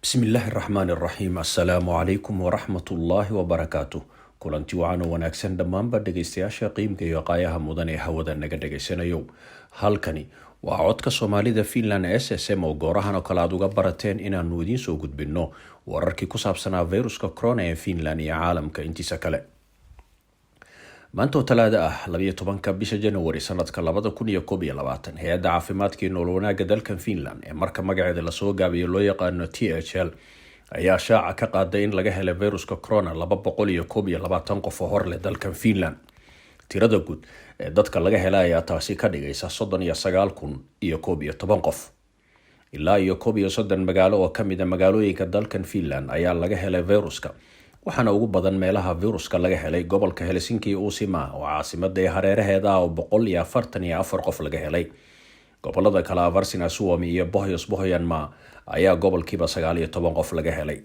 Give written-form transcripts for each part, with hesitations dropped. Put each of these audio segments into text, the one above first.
بسم الله الرحمن الرحيم السلام عليكم ورحمة الله وبركاته kulanti wacan oo wanaagsan dhammaanba dhegaystayaasha qiimka iyo qaayaha mudan ee hawada naga dhegaysanayo halkani waa codka Soomaalida Finland SSM oo goorahan oo kala aad uga barateen inaanu idiin soo gudbinno wararkii ku saabsanaa viruska corona ee Finland iyo caalamka intiisa kale. maanta oo talaada ah 12 bisha January sanadka 2021 hay'adda caafimaadka iyo nolol wanaagga dalka Finland ee marka magaceeda la soo gaabiyo loo yaqaan THL ayaa shaaca ka qaaday in laga helay viruska corona 221 qof oo hor leh dalka Finland. Tirada guud ee dadka laga helay ayaa taasi ka dhigaysa 39,011 qof. Ilaa iyo 30 magaalo oo kamid ah magaalooyinka dalka Finland ayaa laga helay viruska. waxaana ugu badan meelaha viruska laga helay gobolka Helsinki iyo Uusimaa oo caasimadda hareeraheeda oo 144 qof laga helay. Gobolada kale Varsina Suomi iyo Pohjois-Pohjanmaa ayaa gobolkiiba 19 qof laga helay.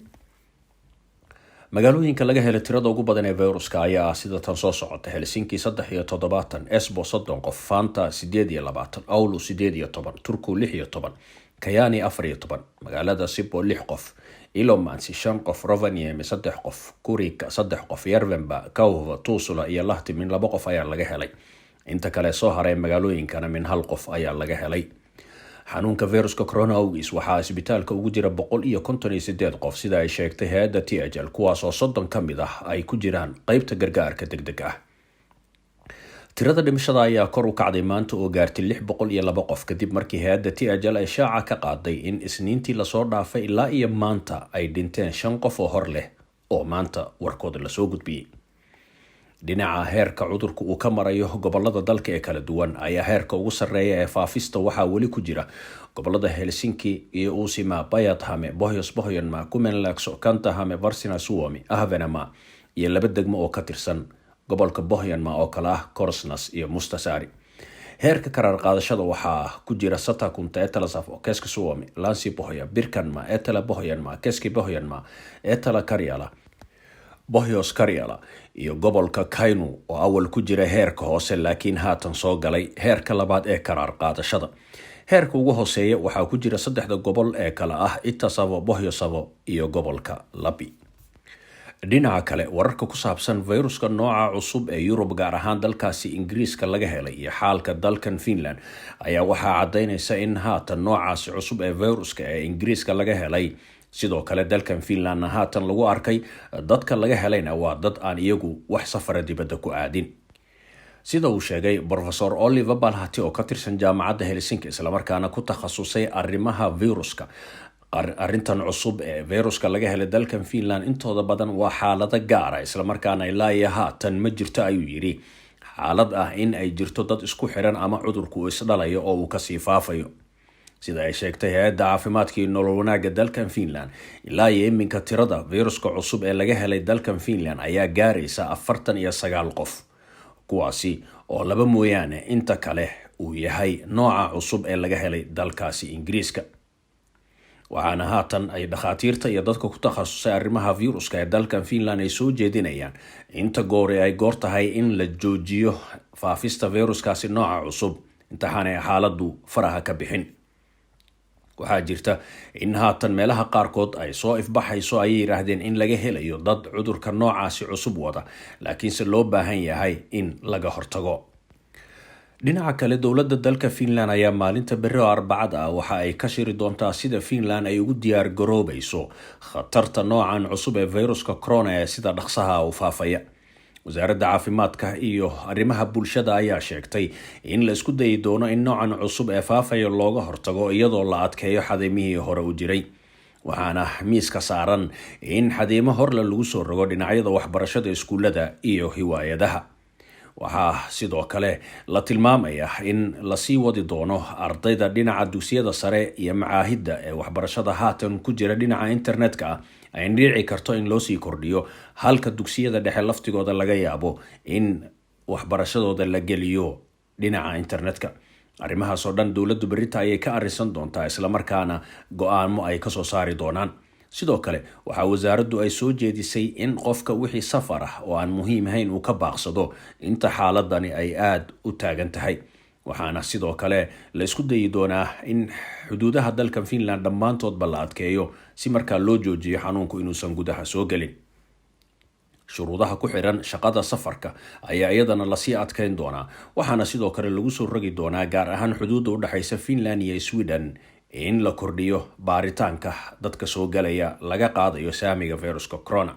Magaalooyinka laga helay tirada ugu badan ee viruska ayaa sida tan soo socota: Helsinki 73, Espoo 30 qof, Vantaa 28, Oulu 18, Turku 16, Kajaani 14, magaalada Sipoo 6 qof, Ilomantsi 5 qof, Rovaniemi 3 qof, Kuriikka 3 qof, Järvenpää, Kauhava, Tuusula iyo Lahti 2 qof ayaa laga helay. Inta kale soo haray magaalooyinkana 1 qof ayaa laga helay. xanuunka viruska corona awgiis waxaa isbitaalka ugu jira 158 qof sida ay sheegtay hay'adda THL, kuwaas oo 30 ka mid ah ay ku jiraan qaybta gargaarka degdega ah. Tirada dhimashada ayaa kor u kacday maanta oo gaartay 602 qof kadib markii hay'adda THL ay shaaca ka qaaday in isniintii la soo dhaafay ilaa iyo maanta ay dhinteen 5 qof oo hor leh oo maanta warkooda la soo gudbiyay. dhinaca heerka cudurku uu ka marayo gobolada dalka ee kala duwan ayaa heerka ugu sarreeya ee faafista waxaa weli ku jira gobolada Helsinki iyo Uusimaa, Päijät-Häme, Pohjois-Pohjanmaa, Kymenlaakso, Kanta-Häme, Varsina Suomi, Ahvenanmaa iyo 2 degmo oo ka tirsan gobolka Pohjanmaa oo kala ah Korsnäs iyo Mustasaari. Heerka karar qaadashada waxaa ku jira Satakunta, Etelä-Savo, Keski-Suomi, Länsi-Pohja, Birkanmaa, Etelä-Pohjanmaa, Keski-Pohjanmaa, Etelä-Karjala, Pohjois-Karjala iyo gobolka Kainuu oo awal ku jira heerka hoose laakiin haatan soo galay heerka labaad ee karar qaadashada. Heerka ugu hooseeya waxaa ku jira 3 gobol ee kala ah Itä-Savo, Pohjois-Savo iyo gobolka Lapi. dhinaca kale wararka ku saabsan viruska nooca cusub ee Yurub gaar ahaan dalkaasi Ingiriiska laga helay iyo xaalka dalkan Finland ayaa waxaa cadeynaysa in haatan noocaasi cusub ee viruska ee Ingiriiska laga helay. sidoo kale dalkan Finland haatan lagu arkay dadka laga helayna waa dad aan iyagu wax safar dibadda ku aadin. Sida uu sheegay Professor Olli Vapalahti oo ka tirsan jaamacadda Helsinki isla markaana ku takhasusay arrimaha viruska. Arrintan cusub ee viruska laga helay dalkan Finland intooda badan waa xaalado gaar ah isla markaana ilaa iyo haatan ma jirto ayuu yiri xaalad ah in ay jirto dad isku xiran ama cudurku isdhalayo oo uu ka sii faafayo. Sida ay sheegtay hay'adda caafimaadka iyo nolol wanaagga dalkan Finland, ilaa iyo iminka tirada viruska cusub ee laga helay dalkan Finland ayaa gaaraysa 49 qof, kuwaasi oo 2 mooyaane inta kale uu yahay nooca cusub ee laga helay dalkaasi Ingiriiska. waxaana haatan ay dhakhaatiirta iyo dadka ku takhasusay arrimaha viruska ee dalkan Finland ay soo jeedinayaan inta goori ay goor tahay in la joojiyo faafista viruskaasi nooca cusub intaanay xaaladdu faraha ka bixin. waxaa jirta in haatan meelaha qaarkood ay soo ifbaxayso ay yiraahdeen in laga helayo dad cudurka noocaasi cusub wada laakiinse loo baahan yahay in laga hortago. dhinaca kale dowladda dalka Finland ayaa maalinta berri oo Arbacada ah waxa ay ka shiri doontaa sida Finland ay ugu diyaar garoobayso khatarta noocan cusub ee viruska corona ee sida dhaqsaha u faafaya. wasaaradda caafimaadka iyo arrimaha bulshada ayaa sheegtay in la isku dayi doono in noocan cusub ee faafaya looga hortago iyadoo la adkeeyo xadeemihii hore u jiray. waxaana miiska saaran in xadeemo horle lagu soo rogo dhinacyada waxbarashada iskuulada iyo hiwaayadaha. waxaa sidoo kale la tilmaamaya in la sii wadi doono ardayda dhinaca dugsiyada sare iyo macaahidda ee waxbarashada haatan ku jira dhinaca internetka ay dhici karto in loo sii kordhiyo halka dugsiyada dhexe laftigooda laga yaabo in waxbarashadooda la geliyo dhinaca internetka. arrimahaas oo dhan dowladdu berrita ayay ka arrinsan doontaa isla markaana go'aamo ay ka soo saari doonaan. sidoo kale waxaa wasaaraddu ay soo jeedisay in qofka wixii safar ah oo aan muhiim ahayn uu ka baaqsado inta xaaladani ay aad u taagan tahay. waxaana sidoo kale la isku dayi doonaa in xuduudaha dalka Finland dhammaantoodba la adkeeyo si markaa loo joojiyo xanuunku inuusan gudaha soo gelin. shuruudaha ku xiran shaqada safarka ayaa iyadana lasii adkeyn doonaa, waxaana sidoo kale lagu soo rogi doonaa gaar ahaan xuduudda u dhaxaysa Finland iyo Sweden in la kordhiyo baaritaanka dadka soo galaya laga qaadayo saamiga viruska corona.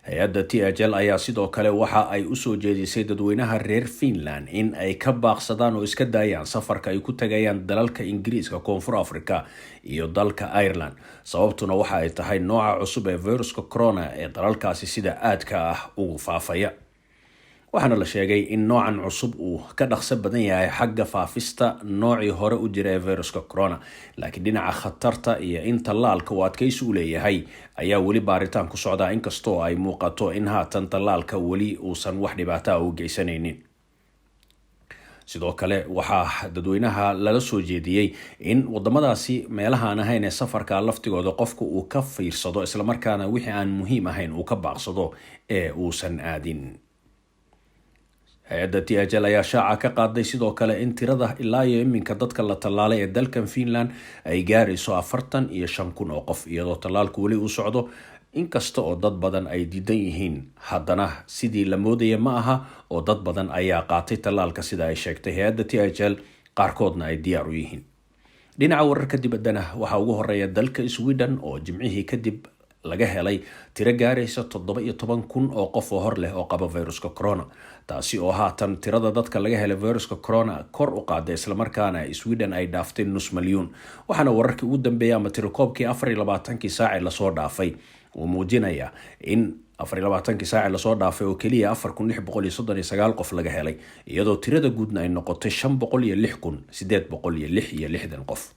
hay-adda THL ayaa sidoo kale waxa ay u soo jeedisay dadweynaha reer Finland in ay ka baaqsadaan oo iska daayaan safarka ay ku tagayaan dalalka Ingiriiska, Koonfur Afrika iyo dalka Ireland. sababtuna waxa ay tahay nooca cusub ee viruska corona ee dalalkaasi sida aadka ah ugu faafaya. waxaana la sheegay in noocan cusub uu ka dhaqso badan yahay xagga faafista noocii hore u jira ee viruska corona, laakiin dhinaca khatarta iyo in tallaalka uu adkaysi u leeyahay ayaa weli baaritaan ku socdaa, inkastoo ay muuqato in haatan tallaalka weli uusan wax dhibaato ah u geysanaynin. sidoo kale waxaa dadweynaha lala soo jeediyey in wadamadaasi meelahaan ahayn ee safarka laftigooda qofku uu ka fiirsado, islamarkaana wixii aan muhiim ahayn uu ka baaqsado ee uusan aadin. hay-adda THL ayaa shaaca ka qaaday sidoo kale in tirada ilaa iyo iminka dadka la tallaalay ee dalkan Finland ay gaarayso 45,000 oo qof, iyadoo tallaalku weli uu socdo. inkasta oo dad badan ay diidan yihiin, haddana sidii la moodaya ma aha oo dad badan ayaa qaatay tallaalka sida ay sheegtay hay-adda THL, qaarkoodna ay diyaar u yihiin. dhinaca wararka dibaddana waxaa ugu horeeya dalka Sweden oo jimcihii kadib laga helay tiro gaaraysa 17,000 oo qof oo hor leh oo qaba viruska corona, taasi oo haatan tirada dadka laga helay viruska corona kor u qaaday, islamarkaana Sweden ay dhaaftay 500,000. waxaana wararkii ugu dambeeyay ama tirakoobkii 24 saac lasoo dhaafay uu muujinaya in 24 saac lasoo dhaafay oo keliya 4,639 qof laga helay, iyadoo tirada guudna ay noqotay 506,866 qof.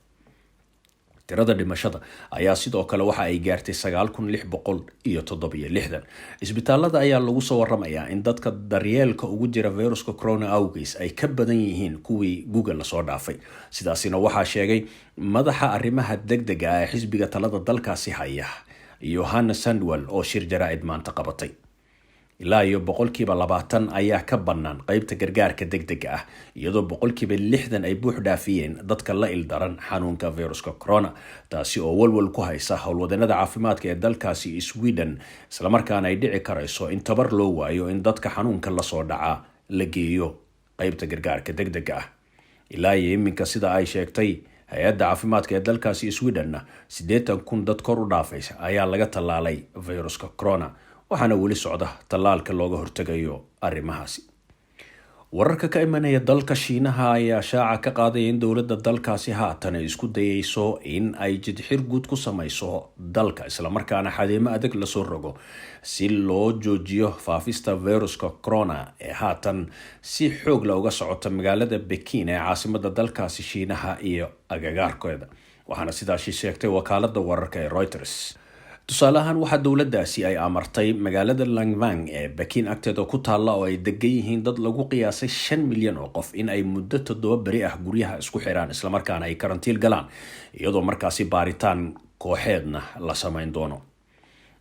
tirada dhimashada ayaa sidoo kale waxa ay gaartay 9,667. isbitaalada ayaa lagu soo waramayaa in dadka daryeelka ugu jira viruska corona awgees ay ka badan yihiin kuwii Google lasoo dhaafay. sidaasina waxaa sheegay madaxa arrimaha degdega ee xisbiga talada dalkaasi haya, Johanna Sandwell, oo shir jaraa'id maanta qabatay. ilaa iyo 20% ayaa ka bannaan qaybta gargaarka degdega ah, iyadoo 60% ay buux dhaafiyeen dadka la ildaran xanuunka viruska corona, taasi oo walwal ku haysa howlwadanada caafimaadka ee dalkaasi Sweden, islamarkaana ay dhici karayso in tabar loo waayo in dadka xanuunka lasoo dhaca la geeyo qaybta gargaarka degdega ah. ilaa iyo iminka sida ay sheegtay hay-adda caafimaadka ee dalkaasi Sweden, 80,000 dad kor u dhaafaysa ayaa laga tallaalay viruska corona, waxaana weli socda tallaalka looga hortagayo arrimahaasi. wararka ka imanaya dalka Shiinaha ayaa shaaca ka qaaday in dowladda dalkaasi haatan ay isku dayayso in ay jidxir guud ku samayso dalka, islamarkaana xadeemo adag lasoo rogo si loo joojiyo faafista viruska corona ee haatan si xoog leh uga socota magaalada Peking ee caasimadda dalkaasi Shiinaha iyo agagaarkeeda, waxaana sidaasi sheegtay wakaaladda wararka ee Reuters. tusaale ahaan waxaa dowladdaasi ay amartay magaalada Langwang ee Peking agteeda ku taalla oo ay degan yihiin dad lagu qiyaasay 5 milyan oo qof in ay muddo 7 beri ah guryaha isku xiraan, islamarkaana ay karantiil galaan, iyadoo markaasi baaritaan kooxeedna la samayn doono.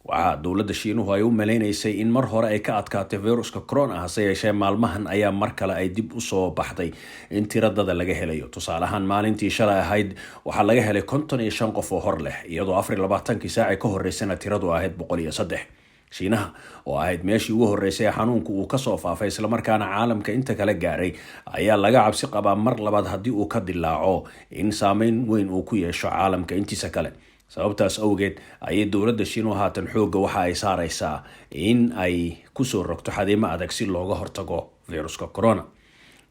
waxaa dowladda Shiinuhu ay u maleynaysay in mar hore ay ka adkaatay viruska corona, hase yeeshee maalmahan ayaa mar kale ay dib u soo baxday in tiradada laga helayo. tusaale ahaan maalintii shalay ahayd waxaa laga helay 55 qof oo hor leh, iyadoo 24 saac ka horeysana tiradu ahayd 103. Shiinaha oo ahayd meeshii ugu horeysay xanuunku uu ka soo faafay, islamarkaana caalamka inta kale gaaray, ayaa laga cabsi qabaa mar labaad haddii uu ka dilaaco in saameyn weyn uu ku yeesho caalamka intiisa kale. sababtaas awgeed ayay dowladda Shiinuhu haatan xooga waxa ay saaraysaa in ay kusoo rogto xadeemo adag si looga hortago viruska corona.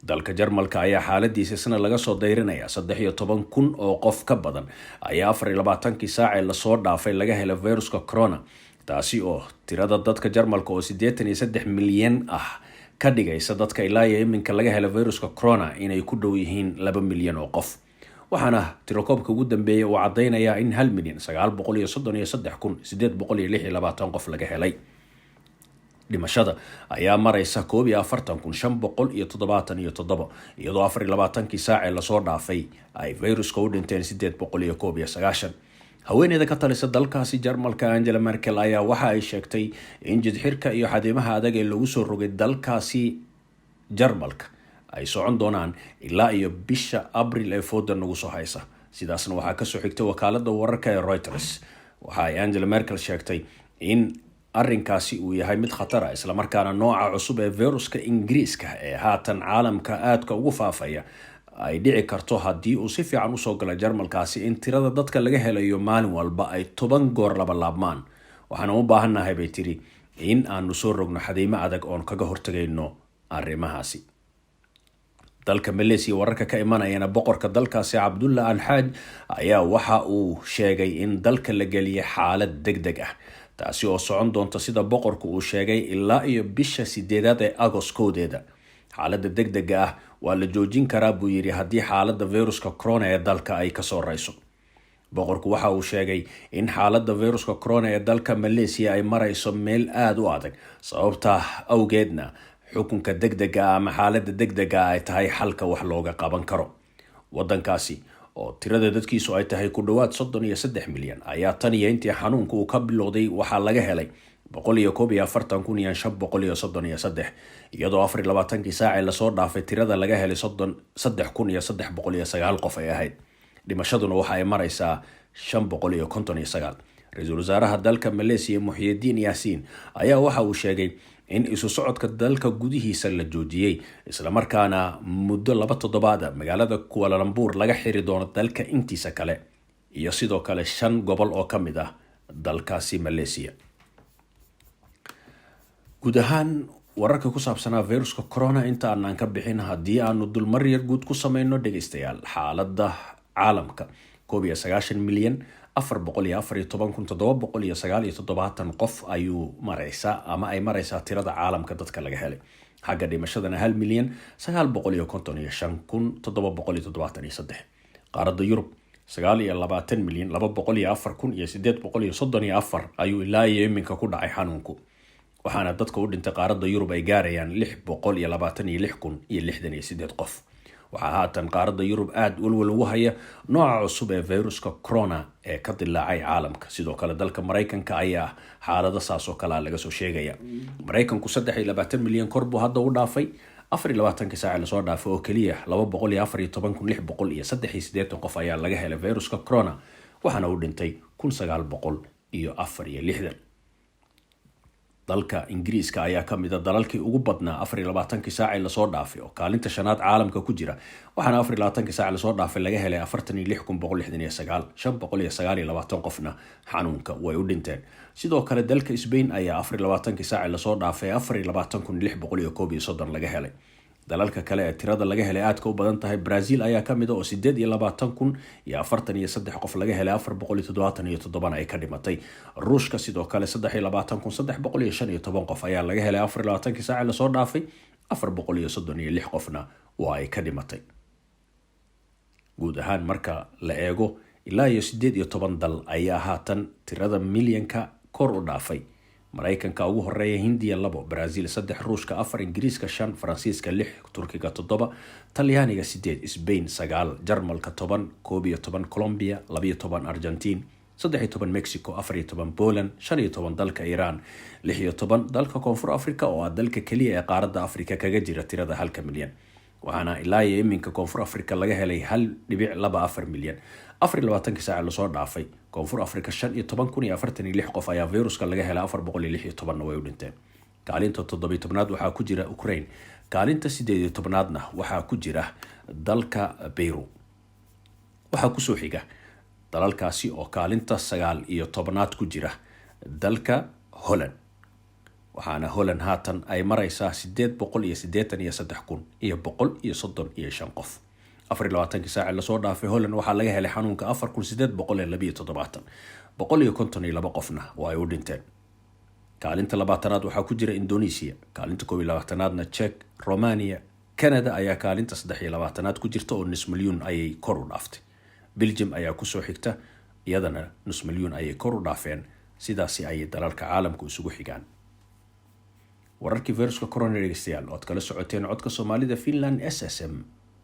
dalka Jarmalka ayaa xaaladiisa isna laga soo dayrinaya 13,000 oo qof ka badan ayaa 24 saac lasoo dhaafay laga helay viruska corona, taasi oo tirada dadka Jarmalka oo 83 milyan ah ka dhigaysa dadka ilaa iyo iminka laga helay viruska corona inay ku dhow yihiin 2 milyan oo qof. waxaana tirakoobka ugu dambeeyay uu cadeynayaa in 1,933,826 qof laga helay. dhimashada ayaa maraysa 41,577, iyadoo 24 saac lasoo dhaafay ay viruska u dhinteen 891. haweeneyda ka talisa dalkaasi Jarmalka Angela Merkel ayaa waxa ay sheegtay in jidxirka iyo xadeemaha adag ee lagu soo rogay dalkaasi Jarmalka ay socon doonaan ilaa iyo bisha abril ee fooda nagu soo haysa. sidaasna waxaa kasoo xigtay wakaalada wararka ee Reuters. waxa ay Angela Merkel sheegtay in arrinkaasi uu yahay mid khatar ah, isla markaana nooca cusub ee viruska Ingiriiska ee haatan caalamka aadka ugu faafaya ay dhici karto haddii uu si fiican usoo gala Jarmalkaasi in tirada dadka laga helayo maalin walba ay 10 goor laba laabmaan. waxaan u baahannahay bay tiri in aanu soo rogno xadeymo adag oon kaga hortagayno arrimahaasi. dalka Malaysia wararka ka imanayana boqorka dalkaasi Abdullah Al-Haj ayaa waxa uu sheegay in dalka la geliyay xaalad degdeg ah, taasi oo socon doonta sida boqorku uu sheegay ilaa iyo bisha 8 ee Agost koodeeda. xaaladda degdega ah waa la joojin karaa buu yiri haddii xaaladda viruska corona ee dalka ay ka soo rayso. boqorku waxa uu sheegay in xaaladda viruska corona ee dalka Malaysia ay marayso meel aad u adag, sababta awgeedna xukunka degdega ama xaaladda degdega ay tahay xalka wax looga qaban karo. wadankaasi oo tirada dadkiisu ay tahay ku dhawaad 33 milyan ayaa tan iyo intii xanuunku uu ka bilowday waxaa laga helay 141,533 iyadoo 24 saac la soo dhaafay tirada laga helay 33,309 qof ay ahayd. dhimashaduna waxa ay maraysaa 559. ra-iisul wasaaraha dalka Malaysia Muhyiddin Yassin ayaa waxa uu sheegay in isu socodka dalka gudihiisa la joojiyay, isla markaana muddo 2 toddobaad magaalada Kuala Lumpur laga xiri doono dalka intiisa kale iyo sidoo kale 5 gobol oo ka mid ah dalkaasi Malaysia. guud ahaan wararka ku saabsanaa viruska corona inta aanan ka bixin haddii aanu dulmar yar guud ku sameyno dhegeystayaal, xaaladda caalamka 9,414,797 qof ayuu maraysaa ama ay maraysaa tirada caalamka dadka laga helay. xagga dhimashadana 1,955,773. qaaradda Yurub 29,204,834 ayuu ilaa iyo iminka ku dhacay xanuunku, waxaana dadka u dhintay qaaradda Yurub ay gaarayaan 626,068 qof. waxaa haatan qaaradda Yurub aad walwal ugu haya nooca cusub ee viruska corona ee ka dilaacay caalamka. sidoo kale dalka Mareykanka ayaa xaalada saas oo kale laga soo sheegaya. Mareykanku 23 milyan kor buu hadda u dhaafay. 24 saac la soo dhaafay oo kaliya 214,683 qof ayaa laga helay viruska corona, waxaana uu dhintay 964. dalka Ingiriiska ayaa ka mid ah dalalkii ugu badnaa 24 saac la soo dhaafay oo kaalinta shanaad caalamka ku jira, waxaana 24 saac la soo dhaafay laga helay 46,169. 529 qofna xanuunka way u dhinteen. sidoo kale dalka Spain ayaa 24 saac la soo dhaafay 24,631 laga helay. dalalka kale ee tirada laga helay aadka u badan tahay Brazil ayaa ka mid ah oo 28,043 qof laga helay, 477 ay ka dhimatay. Ruushka sidoo kale 23,315 qof ayaa laga helay 24 saac la soo dhaafay, 436 qofna waa ay ka dhimatay. guud ahaan marka la eego ilaa iyo 18 dal ayaa haatan tirada milyanka kor u dhaafay. Mareykanka ugu horeeya, Hindiya 2, Brazil 3, Ruushka 4, Ingiriiska 5, Faransiiska 6, Turkiga 7, Talyaaniga 8, Spain 9, Jarmalka 10, 11, Colombia 12, Argentina 13, Mexico 14, Poland 15, dalka Iran 16, dalka Koonfur Afrika oo ah dalka kaliya ee qaaradda Afrika kaga jira tirada 1 milyan. waxaana ilaa iyo iminka Koonfur Afrika laga helay 1.24 milyan. 24 saac la soo dhaafay Koonfur Afrika 15,046 qof ayaa viruska laga helay, 416 way u dhinteen. kaalinta 17aad waxaa ku jira Ukraine, kaalinta 18aadna waxaa ku jira dalka Peru. waxaa ku soo xiga dalalkaasi oo kaalinta 19aad ku jira dalka Holland, waxaana Holland haatan ay maraysaa 883,135 qof. 24 saac la soo dhaafay Holland waxaa laga helay xanuunka 4,827, 152 qofna waa ay u dhinteen. kaalinta 20aad waxaa ku jira Indonesia, kaalinta 21aadna Czech, Romania. Canada ayaa kaalinta 23aad ku jirta oo nus milyuun ayay kor u dhaaftay. Belgium ayaa ku soo xigta, iyadana nus milyuun ayay kor u dhaafeen. sidaasi ayay dalalka caalamku isugu xigaan. wararkii viruska corona dhegeystayaal ood kala socoteen codka Soomaalida Finland SSM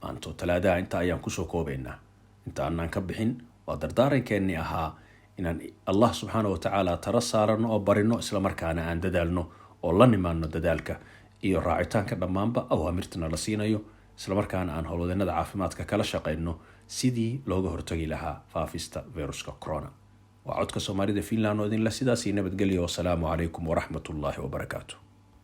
maanta talaadaha inta ayaan kusoo koobaynaa. inta aanan ka bixin waa dardaarankeennii ahaa inaan Allah subxaanahu wa tacaala tala saarano oo barino, isla markaana aan dadaalno oo la nimaano dadaalka iyo raacitaanka dhammaanba awaamirtana la siinayo isla markaana aan howlwadeennada caafimaadka kala shaqeyno sidii looga hortagi lahaa faafista viruska corona. waa codka Soomaalida Finland oo idinla sidaas nabadgelyo. Wassalaamu calaykum waraxmatullaahi wabarakaatuh.